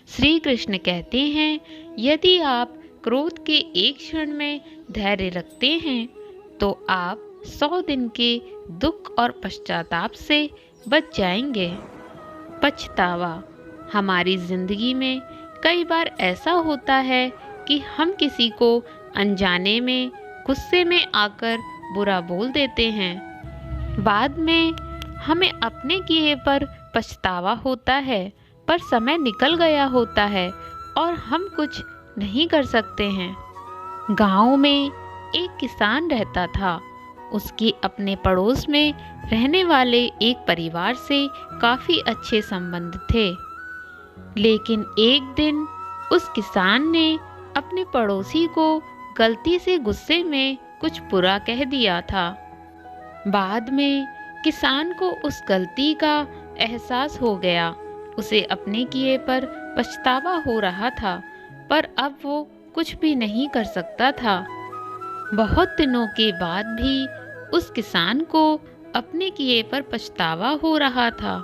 श्री कृष्ण कहते हैं, यदि आप क्रोध के एक क्षण में धैर्य रखते हैं तो आप 100 दिन के दुख और पश्चाताप से बच जाएंगे। पछतावा। हमारी जिंदगी में कई बार ऐसा होता है कि हम किसी को अनजाने में गुस्से में आकर बुरा बोल देते हैं। बाद में हमें अपने किए पर पछतावा होता है, पर समय निकल गया होता है और हम कुछ नहीं कर सकते हैं। गांव में एक किसान रहता था। उसके अपने पड़ोस में रहने वाले एक परिवार से काफ़ी अच्छे संबंध थे। लेकिन एक दिन उस किसान ने अपने पड़ोसी को गलती से गुस्से में कुछ बुरा कह दिया था। बाद में किसान को उस गलती का एहसास हो गया। उसे अपने किए पर पछतावा हो रहा था, पर अब वो कुछ भी नहीं कर सकता था। बहुत दिनों के बाद भी उस किसान को अपने किए पर पछतावा हो रहा था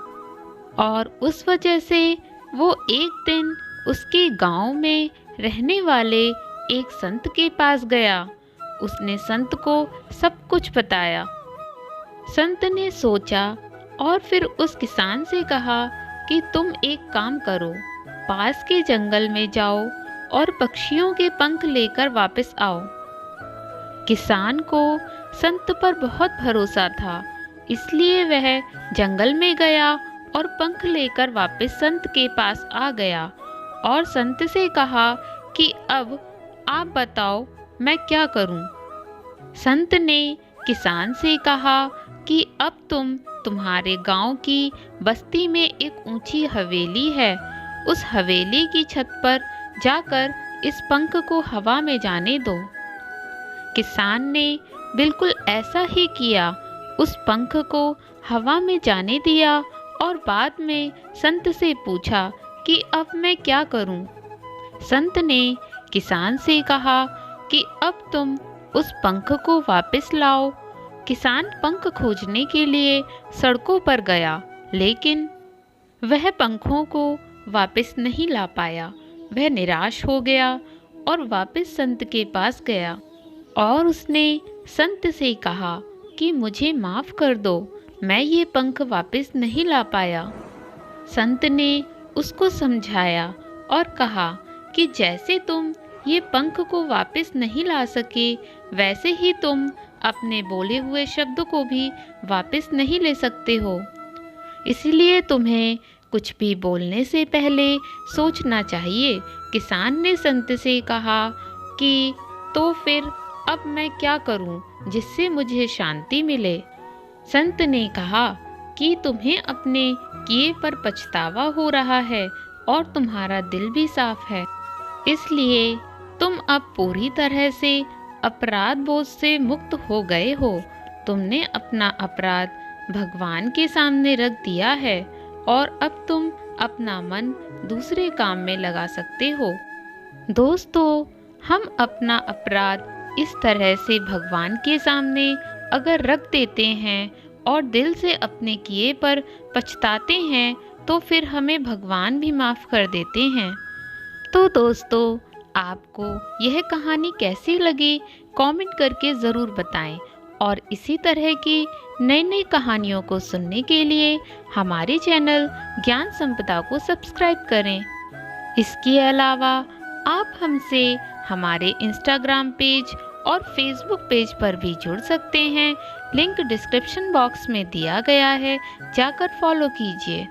और उस वजह से वो एक दिन उसके गांव में रहने वाले एक संत के पास गया। उसने संत को सब कुछ बताया। संत ने सोचा और फिर उस किसान से कहा कि तुम एक काम करो, पास के जंगल में जाओ और पक्षियों के पंख लेकर वापस आओ। किसान को संत पर बहुत भरोसा था, इसलिए वह जंगल में गया और पंख लेकर वापस संत के पास आ गया और संत से कहा कि अब आप बताओ मैं क्या करूं। संत ने किसान से कहा कि अब तुम्हारे गांव की बस्ती में एक ऊंची हवेली है, उस हवेली की छत पर जाकर इस पंख को हवा में जाने दो। किसान ने बिल्कुल ऐसा ही किया। उस पंख को हवा में जाने दिया और बाद में संत से पूछा कि अब मैं क्या करूं। संत ने किसान से कहा कि अब तुम उस पंख को वापस लाओ। किसान पंख खोजने के लिए सड़कों पर गया, लेकिन वह पंखों को वापस नहीं ला पाया। वह निराश हो गया और वापस संत के पास गया और उसने संत से कहा कि मुझे माफ़ कर दो, मैं ये पंख वापस नहीं ला पाया। संत ने उसको समझाया और कहा कि जैसे तुम ये पंख को वापस नहीं ला सके, वैसे ही तुम अपने बोले हुए शब्द को भी वापस नहीं ले सकते हो। इसलिए तुम्हें कुछ भी बोलने से पहले सोचना चाहिए। किसान ने संत से कहा कि तो फिर अब मैं क्या करूं जिससे मुझे शांति मिले। संत ने कहा कि तुम्हें अपने किए पर पछतावा हो रहा है और तुम्हारा दिल भी साफ है, इसलिए तुम अब पूरी तरह से अपराध बोझ से मुक्त हो गए हो। तुमने अपना अपराध भगवान के सामने रख दिया है और अब तुम अपना मन दूसरे काम में लगा सकते हो। दोस्तों, हम अपना अपराध इस तरह से भगवान के सामने अगर रख देते हैं और दिल से अपने किए पर पछताते हैं, तो फिर हमें भगवान भी माफ़ कर देते हैं। तो दोस्तों, आपको यह कहानी कैसी लगी कमेंट करके ज़रूर बताएं और इसी तरह की नई नई कहानियों को सुनने के लिए हमारे चैनल ज्ञान संपदा को सब्सक्राइब करें। इसके अलावा आप हमसे हमारे इंस्टाग्राम पेज और फेसबुक पेज पर भी जुड़ सकते हैं। लिंक डिस्क्रिप्शन बॉक्स में दिया गया है, जाकर फॉलो कीजिए।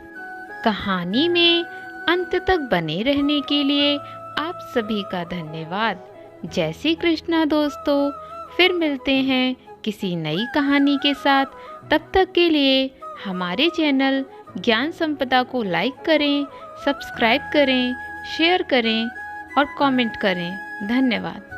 कहानी में अंत तक बने रहने के लिए आप सभी का धन्यवाद। जय श्री कृष्णा दोस्तों, फिर मिलते हैं किसी नई कहानी के साथ। तब तक के लिए हमारे चैनल ज्ञान संपदा को लाइक करें, सब्सक्राइब करें, शेयर करें और कमेंट करें। धन्यवाद।